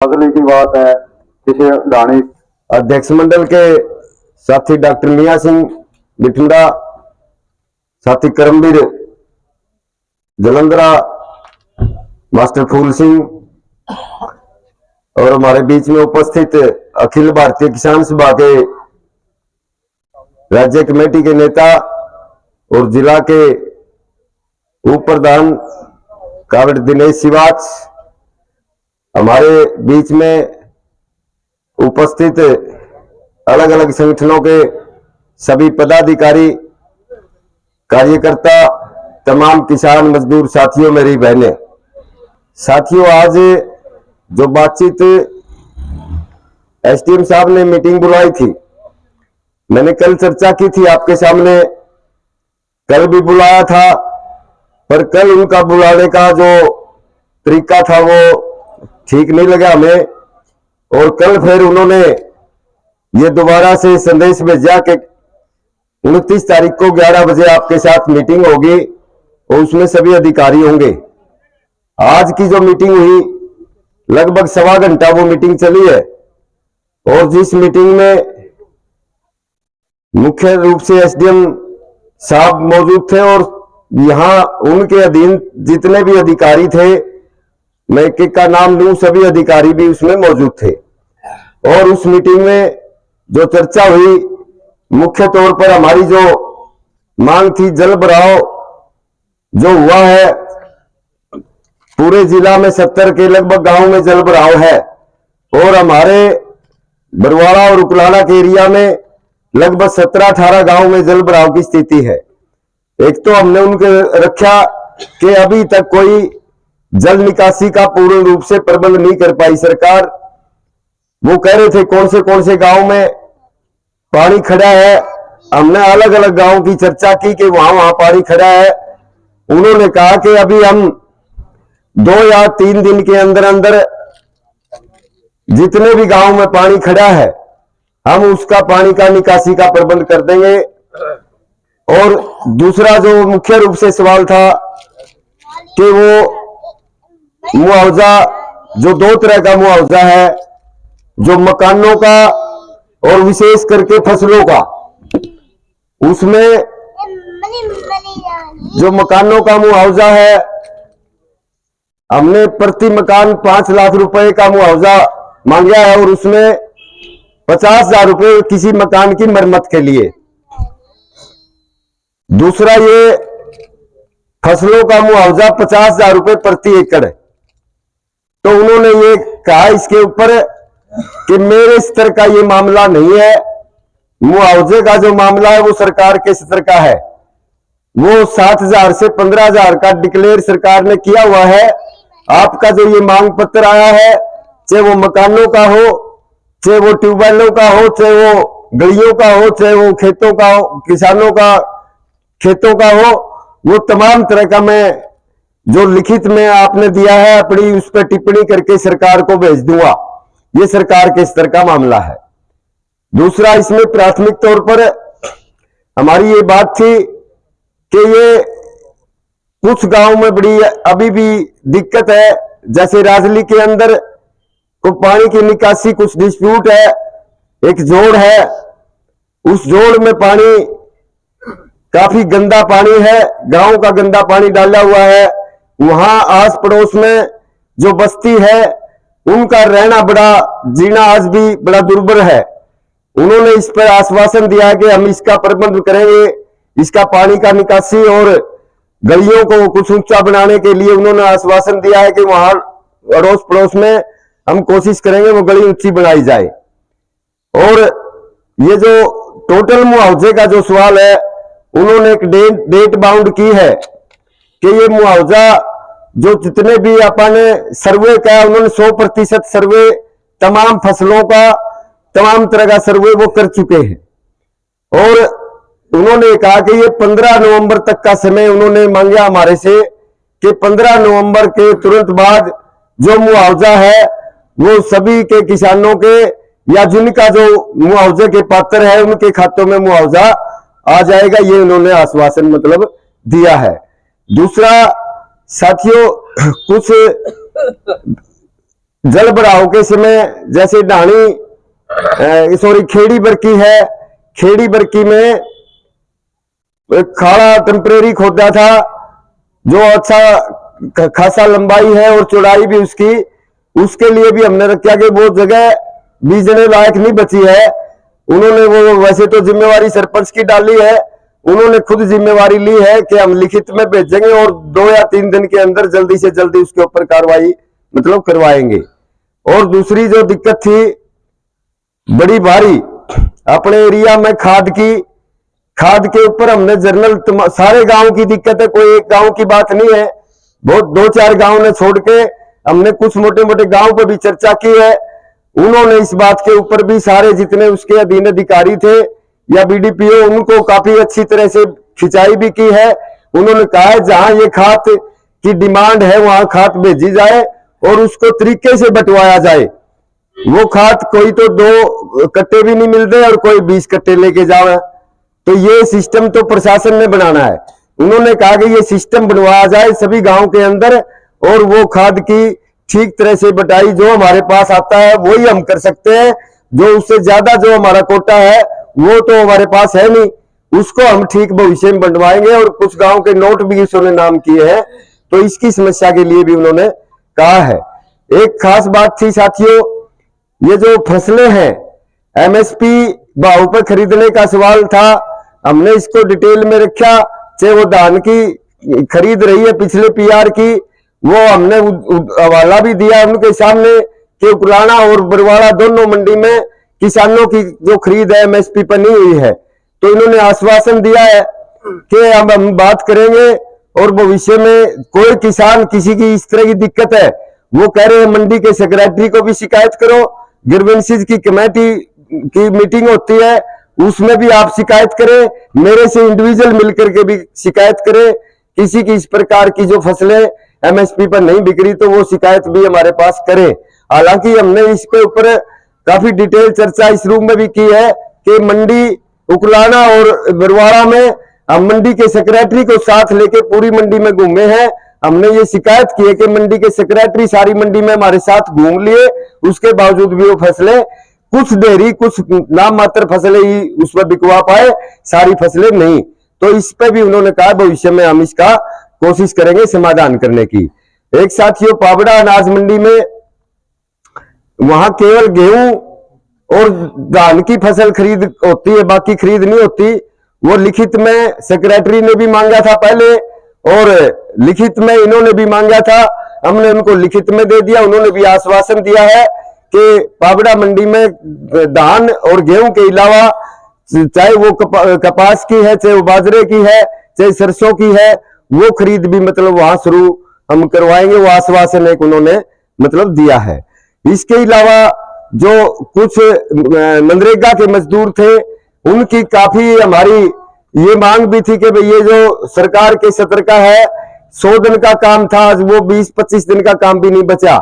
फजली की बात है किसी डाणी अध्यक्ष मंडल के साथी डॉक्टर मियां सिंह बिठंडा, साथी करमवीर जलंधरा, मास्टर फूल सिंह और हमारे बीच में उपस्थित अखिल भारतीय किसान सभा के राज्य कमेटी के नेता और जिला के उप प्रधान कावड़ दिनेश शिवाच, हमारे बीच में उपस्थित अलग अलग संगठनों के सभी पदाधिकारी, कार्यकर्ता, तमाम किसान मजदूर साथियों, मेरी बहनें, साथियों, आज जो बातचीत एसडीएम साहब ने मीटिंग बुलाई थी, मैंने कल चर्चा की थी आपके सामने, कल भी बुलाया था, पर कल उनका बुलाने का जो तरीका था वो ठीक नहीं लगा हमें, और कल फिर उन्होंने ये दोबारा से संदेश भेजा कि 29 तारीख को 11 बजे आपके साथ मीटिंग होगी और उसमें सभी अधिकारी होंगे। आज की जो मीटिंग हुई लगभग 1.25 घंटा वो मीटिंग चली है, और जिस मीटिंग में मुख्य रूप से एसडीएम साहब मौजूद थे और यहां उनके अधीन जितने भी अधिकारी थे, मैं एक एक का नाम लूं, सभी अधिकारी भी उसमें मौजूद थे। और उस मीटिंग में जो चर्चा हुई, मुख्य तौर पर हमारी जो मांग थी, जल भराव जो हुआ है पूरे जिला में 70 के लगभग गांव में जल भराव है, और हमारे बरवाड़ा और उकलाना के एरिया में लगभग 17-18 गांव में जल भराव की स्थिति है। एक तो हमने उनके रखा कि अभी तक कोई जल निकासी का पूर्ण रूप से प्रबंध नहीं कर पाई सरकार। वो कह रहे थे कौन से गांव में पानी खड़ा है, हमने अलग अलग गांव की चर्चा की कि वहां पानी खड़ा है। उन्होंने कहा कि अभी हम 2 या 3 दिन के अंदर अंदर जितने भी गांव में पानी खड़ा है हम उसका पानी का निकासी का प्रबंध कर देंगे। और दूसरा जो मुख्य रूप से सवाल था कि वो मुआवजा, जो 2 तरह का मुआवजा है, जो मकानों का और विशेष करके फसलों का, उसमें जो मकानों का मुआवजा है हमने प्रति मकान 5 लाख रुपए का मुआवजा मांगा है, और उसमें 50,000 रुपए किसी मकान की मरम्मत के लिए। दूसरा ये फसलों का मुआवजा 50,000 रुपए प्रति एकड़। तो उन्होंने ये कहा इसके ऊपर कि मेरे स्तर का ये मामला नहीं है, मुआवजे का जो मामला है वो सरकार के स्तर का है। वो 7,000 से 15,000 का डिक्लेयर सरकार ने किया हुआ है। आपका जो ये मांग पत्र आया है, चाहे वो मकानों का हो, चाहे वो ट्यूबवेलों का हो, चाहे वो गलियों का हो, चाहे वो खेतों का हो, किसानों का खेतों का हो, वो तमाम तरह का मैं जो लिखित में आपने दिया है अपनी उस पर टिप्पणी करके सरकार को भेज दूंगा। ये सरकार के स्तर का मामला है। दूसरा, इसमें प्राथमिक तौर पर हमारी ये बात थी कि ये कुछ गांव में बड़ी अभी भी दिक्कत है, जैसे राजली के अंदर को पानी की निकासी कुछ डिस्प्यूट है, एक जोड़ है, उस जोड़ में पानी काफी गंदा पानी है, गांव का गंदा पानी डाला हुआ है। वहां आस पड़ोस में जो बस्ती है उनका रहना जीना आज भी बड़ा दुर्भर है। उन्होंने इस पर आश्वासन दिया कि हम इसका प्रबंध करेंगे, इसका पानी का निकासी और गलियों को कुछ ऊंचा बनाने के लिए उन्होंने आश्वासन दिया है कि वहां अड़ोस पड़ोस में हम कोशिश करेंगे वो गली ऊंची बनाई जाए। और ये जो टोटल मुआवजे का जो सवाल है, उन्होंने एक डेट बाउंड की है कि ये मुआवजा जो जितने भी अपने सर्वे का, उन्होंने 100% सर्वे तमाम फसलों का, तमाम तरह का सर्वे वो कर चुके हैं। और उन्होंने कहा कि ये 15 नवंबर तक का समय उन्होंने मांगा हमारे से कि 15 नवंबर के तुरंत बाद जो मुआवजा है वो सभी के किसानों के या जिनका जो मुआवजे के पात्र है उनके खातों में मुआवजा आ जाएगा। ये उन्होंने आश्वासन मतलब दिया है। दूसरा साथियों, कुछ जल भराव के समय जैसे खेड़ी बरकी है, खेड़ी बरकी में खाड़ा टेम्परेरी खोदा था जो अच्छा खासा लंबाई है और चौड़ाई भी उसकी, उसके लिए भी हमने रखा कि वो जगह बीजने लायक नहीं बची है। उन्होंने वो वैसे तो जिम्मेवारी सरपंच की डाली है, उन्होंने खुद जिम्मेवारी ली है कि हम लिखित में भेजेंगे और 2 या 3 दिन के अंदर जल्दी से जल्दी उसके ऊपर कार्रवाई मतलब करवाएंगे। और दूसरी जो दिक्कत थी बड़ी भारी अपने एरिया में खाद के ऊपर हमने जर्नल सारे गांव की दिक्कत है, कोई एक गांव की बात नहीं है, बहुत 2-4 गांव ने छोड़ के हमने कुछ मोटे मोटे गांव पर भी चर्चा की है। उन्होंने इस बात के ऊपर भी सारे जितने उसके अधीन अधिकारी थे या बीडीपीओ उनको काफी अच्छी तरह से खिंचाई भी की है। उन्होंने कहा है जहां ये खाद की डिमांड है वहां खाद भेजी जाए और उसको तरीके से बंटवाया जाए। वो खाद कोई तो 2 कट्टे भी नहीं मिलते और कोई 20 कट्टे लेके जावे, तो ये सिस्टम तो प्रशासन ने बनाना है। उन्होंने कहा कि ये सिस्टम बनवाया जाए सभी गांव के अंदर और वो खाद की ठीक तरह से बटाई जो हमारे पास आता है वही हम कर सकते हैं, जो उससे ज्यादा जो हमारा कोटा है वो तो हमारे पास है नहीं, उसको हम ठीक भविष्य में बंटवाएंगे। और कुछ गांव के नोट भी उन्होंने नाम किए हैं, तो इसकी समस्या के लिए भी उन्होंने कहा है। एक खास बात थी साथियों, ये जो फसलें हैं एमएसपी भाव पर खरीदने का सवाल था, हमने इसको डिटेल में रखा। चाहे वो धान की खरीद रही है पिछले पीआर की, वो हमने हवाला भी दिया उनके सामने कि उकलाना और बरवाड़ा दोनों मंडी में किसानों की जो खरीद है एमएसपी पर नहीं हुई है, तो इन्होंने आश्वासन दिया है कि हम बात करेंगे और भविष्य में कोई किसान किसी की इस तरह की दिक्कत है वो कह रहे हैं मंडी के सेक्रेटरी को भी शिकायत करो, ग्रीवेंसेस की कमेटी की मीटिंग होती है उसमें भी आप शिकायत करें, मेरे से इंडिविजुअल मिलकर के भी शिकायत करें। किसी की इस प्रकार की जो फसलें एमएसपी पर नहीं बिक रही तो वो शिकायत भी हमारे पास करें। हालांकि हमने इसके ऊपर काफी डिटेल चर्चा इस रूम में भी की है कि मंडी उकलाना और बरवाड़ा में हम मंडी के सेक्रेटरी को साथ लेके पूरी मंडी में घूमे हैं। हमने ये शिकायत की है कि मंडी के सेक्रेटरी सारी मंडी में हमारे साथ घूम लिए, उसके बावजूद भी वो फसलें कुछ देरी कुछ नाम मात्र फसलें ही उसमें बिकवा पाए, सारी फसलें नहीं। तो इस पे भी उन्होंने कहा भविष्य में हम इसका कोशिश करेंगे समाधान करने की। एक साथियों पाबड़ा अनाज मंडी में वहां केवल गेहूं और धान की फसल खरीद होती है, बाकी खरीद नहीं होती। वो लिखित में सेक्रेटरी ने भी मांगा था पहले और लिखित में इन्होंने भी मांगा था, हमने उनको लिखित में दे दिया। उन्होंने भी आश्वासन दिया है कि पाबड़ा मंडी में धान और गेहूं के अलावा चाहे वो कपास की है, चाहे वो बाजरे की है, चाहे सरसों की है, वो खरीद भी मतलब वहां शुरू हम करवाएंगे, वो आश्वासन एक उन्होंने मतलब दिया है। इसके अलावा जो कुछ मनरेगा के मजदूर थे उनकी काफी हमारी ये मांग भी थी कि भाई ये जो सरकार के सत्र का है 100 दिन का काम था, आज वो 20-25 दिन का काम भी नहीं बचा।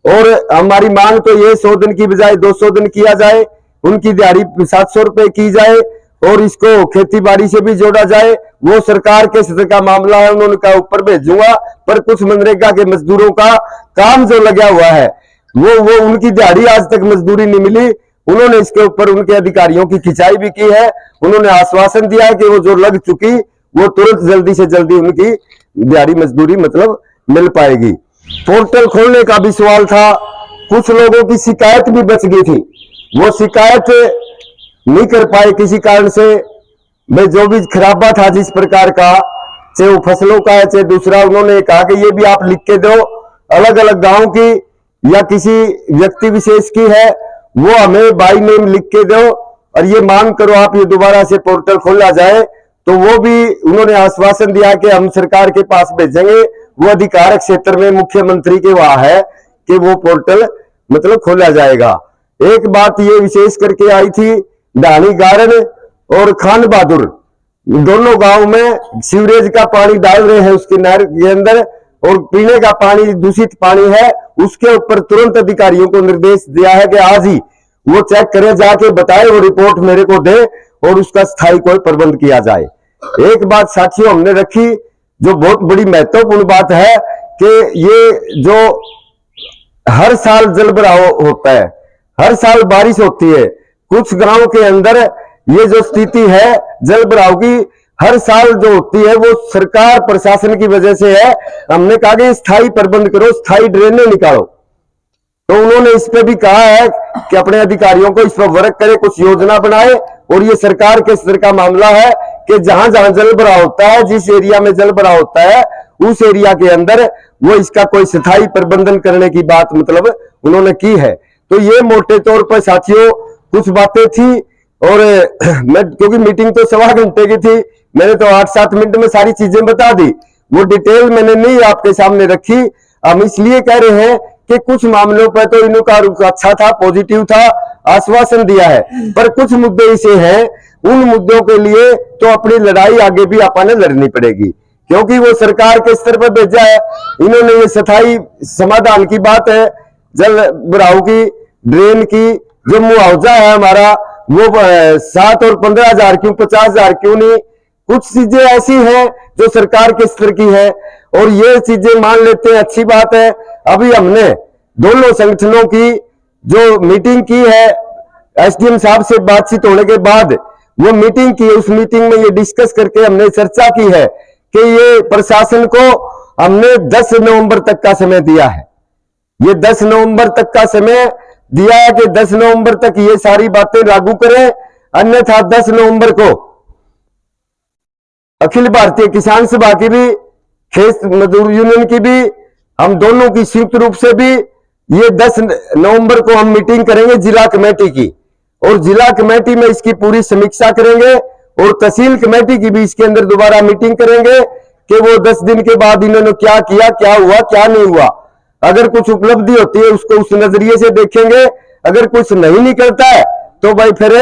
और हमारी मांग तो ये 100 दिन की बजाय 200 दिन किया जाए, उनकी दिहाड़ी 700 रुपए की जाए और इसको खेती बाड़ी से भी जोड़ा जाए। वो सरकार के सत्र का मामला है, उन्होंने कहा ऊपर भेजूंगा, पर कुछ मनरेगा के मजदूरों का काम जो लगा हुआ है वो उनकी दिहाड़ी आज तक मजदूरी नहीं मिली। उन्होंने इसके ऊपर उनके अधिकारियों की खिंचाई भी की है, उन्होंने आश्वासन दिया है कि वो जो लग चुकी वो तुरंत जल्दी से जल्दी उनकी दिहाड़ी मजदूरी मतलब मिल पाएगी। पोर्टल खोलने का भी सवाल था, कुछ लोगों की शिकायत भी बच गई थी, वो शिकायत नहीं कर पाए किसी कारण से। भाई जो भी खराबा था जिस प्रकार का, चाहे वो फसलों का है चाहे दूसरा, उन्होंने कहा कि ये भी आप लिख के दो, अलग अलग गांव की या किसी व्यक्ति विशेष की है वो हमें बाई नेम लिख के दो और ये मांग करो आप ये दोबारा से पोर्टल खोला जाए। तो वो भी उन्होंने आश्वासन दिया कि हम सरकार के पास भेजेंगे, वो अधिकारक क्षेत्र में मुख्यमंत्री के वहां है कि वो पोर्टल मतलब खोला जाएगा। एक बात ये विशेष करके आई थी, ढाणी गारन और खान बहादुर दोनों गांव में सीवरेज का पानी डाल रहे हैं उसके नहर के अंदर और पीने का पानी दूषित पानी है, उसके ऊपर तुरंत अधिकारियों को निर्देश दिया है कि आज ही वो चेक करें, जाके बताए, वो रिपोर्ट मेरे को दे और उसका स्थायी कोई प्रबंध किया जाए। एक बात साथियों हमने रखी जो बहुत बड़ी महत्वपूर्ण बात है कि ये जो हर साल जल भराव होता है, हर साल बारिश होती है। कुछ गांव के अंदर ये जो स्थिति है जल भराव की हर साल जो होती है वो सरकार प्रशासन की वजह से है। हमने कहा कि स्थायी प्रबंध करो, स्थायी ड्रेनें निकालो। तो उन्होंने इस पे भी कहा है कि अपने अधिकारियों को इस पर वर्क करे, कुछ योजना बनाए। और ये सरकार के स्तर का मामला है कि जहां जहां जल भराव होता है, जिस एरिया में जल भराव होता है उस एरिया के अंदर वो इसका कोई स्थायी प्रबंधन करने की बात मतलब उन्होंने की है। तो ये मोटे तौर पर साथियों कुछ बातें थी। और मैं क्योंकि मीटिंग तो 1.25 घंटे की थी, मैंने तो 8-7 मिनट में सारी चीजें बता दी, वो डिटेल मैंने नहीं आपके सामने रखी। हम इसलिए कह रहे हैं कि कुछ मामलों पर तो इनका रुख अच्छा था, पॉजिटिव था, आश्वासन दिया है, पर कुछ मुद्दे ऐसे हैं, उन मुद्दों के लिए तो अपनी लड़ाई आगे भी अपन ने लड़नी पड़ेगी, क्योंकि वो सरकार के स्तर पर भेजा है। इन्होंने ये स्थायी समाधान की बात है, जल भराव की, ड्रेन की, जो मुआवजा है हमारा वो 7 और 15,000 क्यों, 50,000 क्यों नहीं। कुछ चीजें ऐसी हैं जो सरकार के स्तर की है और ये चीजें मान लेते हैं, अच्छी बात है। अभी हमने दोनों संगठनों की जो मीटिंग की है, एसडीएम साहब से बातचीत होने के बाद वो मीटिंग की है, उस मीटिंग में ये डिस्कस करके हमने चर्चा की है कि ये प्रशासन को हमने 10 नवंबर तक का समय दिया है। ये 10 नवंबर तक का समय दिया है कि 10 नवंबर तक ये सारी बातें लागू करें, अन्यथा 10 नवंबर को अखिल भारतीय किसान सभा की भी, खेत मजदूर यूनियन की भी, हम दोनों की संयुक्त रूप से भी ये 10 नवंबर को हम मीटिंग करेंगे जिला कमेटी की, और जिला कमेटी में इसकी पूरी समीक्षा करेंगे और तहसील कमेटी की भी इसके अंदर दोबारा मीटिंग करेंगे कि वो 10 दिन के बाद इन्होंने क्या किया, क्या हुआ, क्या नहीं हुआ। अगर कुछ उपलब्धि होती है उसको उस नजरिए से देखेंगे, अगर कुछ नहीं निकलता है तो भाई फिर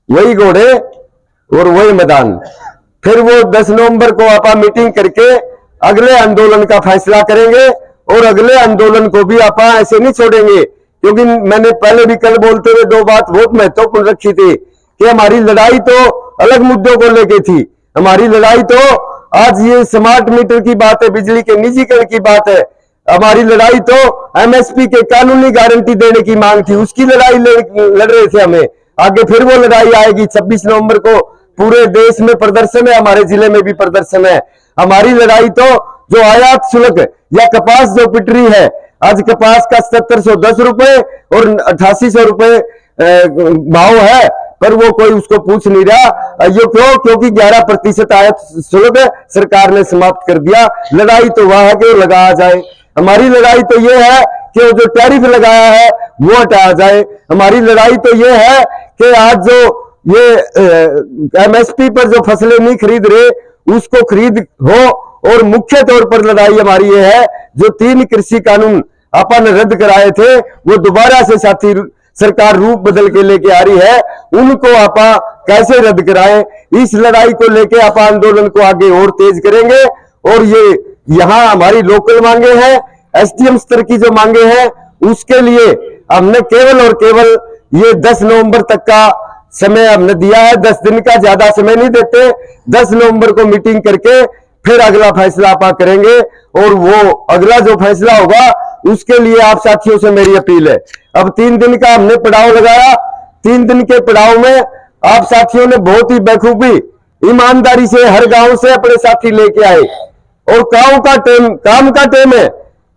वही घोड़े और वही मैदान। फिर वो 10 नवंबर को आप मीटिंग करके अगले आंदोलन का फैसला करेंगे, और अगले आंदोलन को भी आप ऐसे नहीं छोड़ेंगे, क्योंकि मैंने पहले भी कल बोलते हुए 2 बात बहुत महत्वपूर्ण रखी थी कि हमारी लड़ाई तो अलग मुद्दों को लेके थी। हमारी लड़ाई तो आज ये स्मार्ट मीटर की बात है, बिजली के निजीकरण की बात है। हमारी लड़ाई तो एमएसपी के कानूनी गारंटी देने की मांग थी, उसकी लड़ाई लड़ रहे थे हमें। आगे फिर वो लड़ाई आएगी। 26 नवंबर को पूरे देश में प्रदर्शन है, हमारे जिले में भी प्रदर्शन है। हमारी लड़ाई तो जो आयात शुल्क या कपास जो पिट रही है, आज कपास का 7710 रुपए और 8800 रुपए भाव है, पर वो कोई उसको पूछ नहीं रहा। ये क्यों? क्योंकि 11% आयात शुल्क सरकार ने समाप्त कर दिया। लड़ाई तो वह है कि वो लगाया जाए। हमारी लड़ाई तो ये है कि वो जो टैरिफ लगाया है वो हटाया जाए। हमारी लड़ाई तो ये है कि आज जो ये एमएसपी पर जो फसलें नहीं खरीद रहे उसको खरीद हो। और मुख्य तौर पर लड़ाई हमारी ये है जो 3 कृषि कानून अपन रद्द कराए थे वो दोबारा से साथी सरकार रूप बदल के लेके आ रही है, उनको आप कैसे रद्द कराएं। इस लड़ाई को लेके आप आंदोलन को आगे और तेज करेंगे। और ये यहाँ हमारी लोकल मांगे हैं, एसडीएम स्तर की जो मांगे हैं उसके लिए हमने केवल और केवल ये 10 नवंबर तक का समय हमने दिया है। 10 दिन का ज्यादा समय नहीं देते। 10 नवंबर को मीटिंग करके फिर अगला फैसला आप करेंगे, और वो अगला जो फैसला होगा उसके लिए आप साथियों से मेरी अपील है। अब 3 दिन का हमने पड़ाव लगाया। 3 दिन के पड़ाव में आप साथियों ने बहुत ही बखूबी ईमानदारी से हर गांव से अपने साथी लेके आए, और काम का टाइम है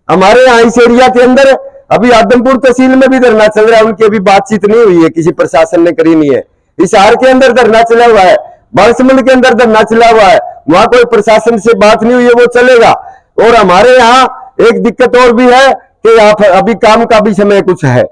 हमारे यहाँ इस एरिया के अंदर। अभी आदमपुर तहसील में भी धरना चल रहा है, उनकी अभी बातचीत नहीं हुई है, किसी प्रशासन ने करी नहीं है। हिसार के अंदर धरना चला हुआ है, बांसमंड के अंदर धरना चला हुआ है, वहां कोई प्रशासन से बात नहीं हुई है, वो चलेगा। और हमारे यहाँ एक दिक्कत और भी है कि आप अभी काम का भी समय कुछ है,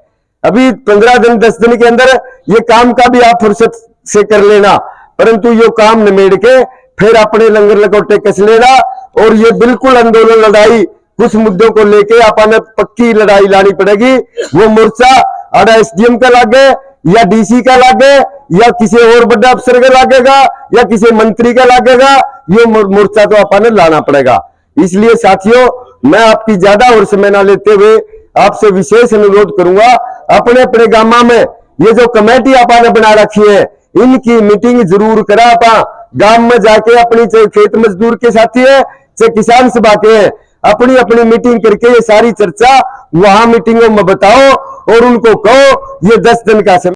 अभी 15 दिन 10 दिन के अंदर ये काम का भी आप फुर्सत से कर लेना, परंतु ये काम निमेड़ के फिर अपने लंगर लकोटे कस लेना। और ये बिल्कुल आंदोलन लड़ाई कुछ मुद्दों को लेके अपन पक्की लड़ाई लानी पड़ेगी। वो मोर्चा आड़ा एसडीएम का लागे या डीसी का लागे या किसी और बड़ा अफसर का लागेगा या किसी मंत्री का लागेगा, ये मोर्चा तो अपन लाना पड़ेगा। इसलिए साथियों मैं आपकी ज्यादा और समय ना लेते हुए आपसे विशेष अनुरोध करूंगा, अपने अपने गांव में ये जो कमेटी आपने बना रखी है इनकी मीटिंग जरूर करा। आप गांव में जाके अपनी चाहे खेत मजदूर के साथी है चाहे किसान सभा के हैं, अपनी अपनी मीटिंग करके ये सारी चर्चा वहां मीटिंगों में बताओ और उनको कहो ये 10 दिन का समय